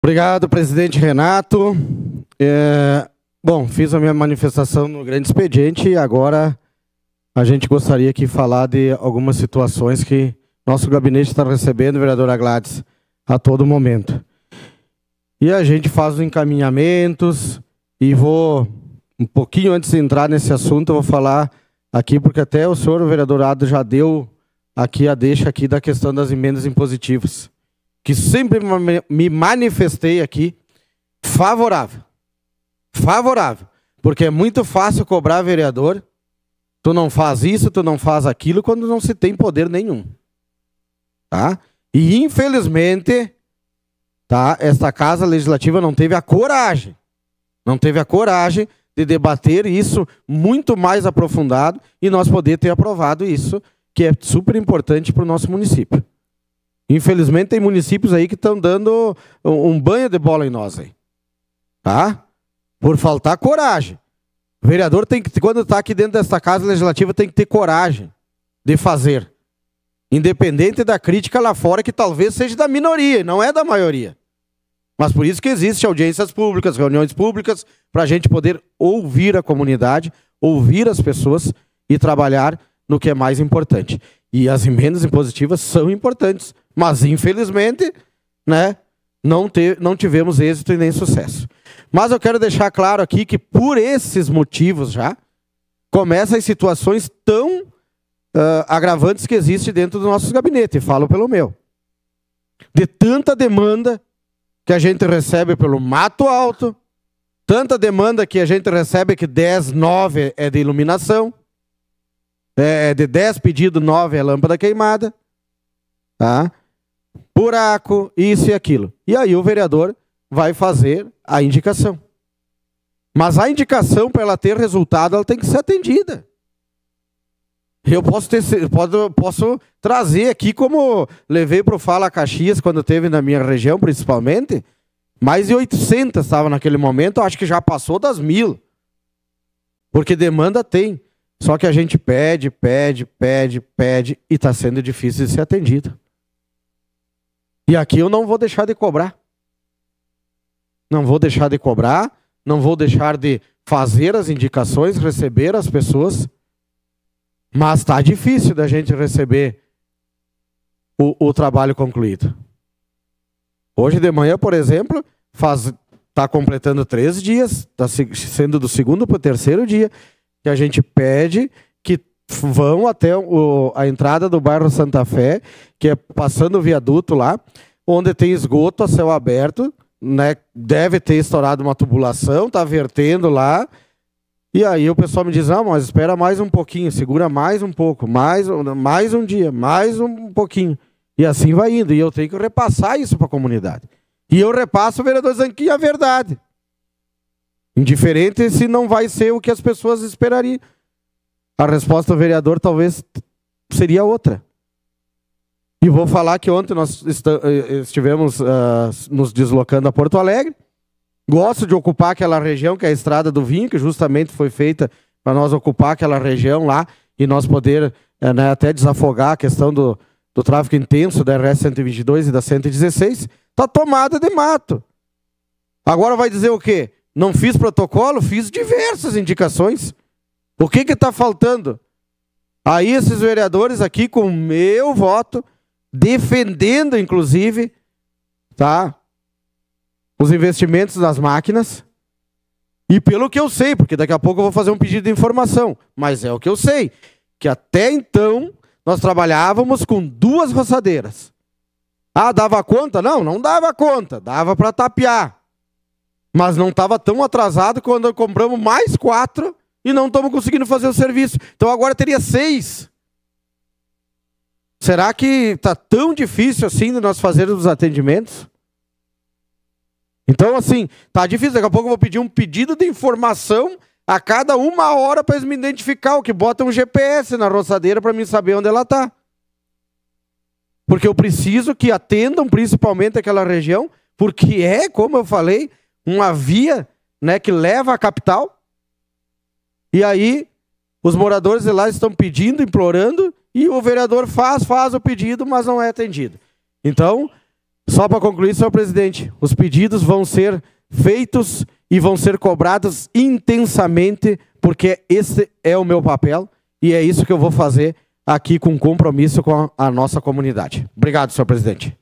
Obrigado, presidente Renato. Bom, fiz a minha manifestação no grande expediente e agora a gente gostaria aqui de falar de algumas situações que nosso gabinete está recebendo, vereadora Gladys, a todo momento. E a gente faz os encaminhamentos e vou, um pouquinho antes de entrar nesse assunto, eu vou falar aqui, porque até o senhor, o vereador Ado, já deu aqui a deixa aqui da questão das emendas impositivas, que sempre me manifestei aqui favorável. Favorável. Porque é muito fácil cobrar vereador, tu não faz isso, tu não faz aquilo, quando não se tem poder nenhum. Tá? E infelizmente, tá, esta Casa Legislativa não teve a coragem de debater isso muito mais aprofundado e nós poder ter aprovado isso, que é super importante para o nosso município. Infelizmente tem municípios aí que estão dando um banho de bola em nós aí. Tá? Por faltar coragem. O vereador tem que, quando está aqui dentro desta Casa Legislativa, tem que ter coragem de fazer. Independente da crítica lá fora, que talvez seja da minoria, não é da maioria. Mas por isso que existem audiências públicas, reuniões públicas, para a gente poder ouvir a comunidade, ouvir as pessoas e trabalhar no que é mais importante. E as emendas impositivas são importantes, mas infelizmente, né, não tivemos êxito e nem sucesso. Mas eu quero deixar claro aqui que por esses motivos já, começam as situações tão agravantes que existem dentro do nosso gabinete, e falo pelo meu. De tanta demanda que a gente recebe pelo mato alto, tanta demanda que a gente recebe que 10, 9 é de iluminação, de 10 pedidos, 9 é lâmpada queimada, tá? Buraco, isso e aquilo. E aí o vereador vai fazer a indicação. Mas a indicação, para ela ter resultado, ela tem que ser atendida. Eu posso trazer aqui, como levei para o Fala Caxias, quando teve na minha região, principalmente, mais de 800 estavam naquele momento, acho que já passou das 1000. Porque demanda tem. Só que a gente pede e está sendo difícil de ser atendido. E aqui eu não vou deixar de cobrar. Não vou deixar de cobrar, não vou deixar de fazer as indicações, receber as pessoas, mas está difícil da gente receber o trabalho concluído. Hoje de manhã, por exemplo, está completando 3 dias, está sendo do 2º para o 3º dia, que a gente pede que vão até a entrada do bairro Santa Fé, que é passando o viaduto lá, onde tem esgoto a céu aberto, né? Deve ter estourado uma tubulação, está vertendo lá, e aí o pessoal me diz, não, mas espera mais um pouquinho, segura mais um pouco, mais um dia, mais um pouquinho, e assim vai indo, e eu tenho que repassar isso para a comunidade. E eu repasso, vereador Zanquim, a verdade. Indiferente se não vai ser o que as pessoas esperariam. A resposta do vereador talvez seria outra. E vou falar que ontem nós estivemos nos deslocando a Porto Alegre. Gosto de ocupar aquela região, que é a Estrada do Vinho, que justamente foi feita para nós ocupar aquela região lá e nós poder né, até desafogar a questão do tráfego intenso da RS 122 e da 116. Está tomada de mato. Agora vai dizer o quê? Não fiz protocolo? Fiz diversas indicações. O que está faltando? Aí esses vereadores aqui, com o meu voto, defendendo, inclusive, tá, os investimentos nas máquinas. E pelo que eu sei, porque daqui a pouco eu vou fazer um pedido de informação, mas é o que eu sei, que até então nós trabalhávamos com 2 roçadeiras. Ah, dava conta? Não, não dava conta. Dava para tapear. Mas não estava tão atrasado quando compramos mais 4 e não estamos conseguindo fazer o serviço. Então agora teria 6. Será que está tão difícil assim de nós fazermos os atendimentos? Então, assim, está difícil. Daqui a pouco eu vou pedir um pedido de informação a cada 1 hora para eles me identificar, o que bota um GPS na roçadeira para mim saber onde ela está. Porque eu preciso que atendam principalmente aquela região, porque é, como eu falei, uma via, né, que leva à capital. E aí os moradores de lá estão pedindo, implorando, e o vereador faz o pedido, mas não é atendido. Então, Só para concluir, senhor presidente, os pedidos vão ser feitos e vão ser cobrados intensamente, porque esse é o meu papel e é isso que eu vou fazer aqui com compromisso com a nossa comunidade. Obrigado, senhor presidente.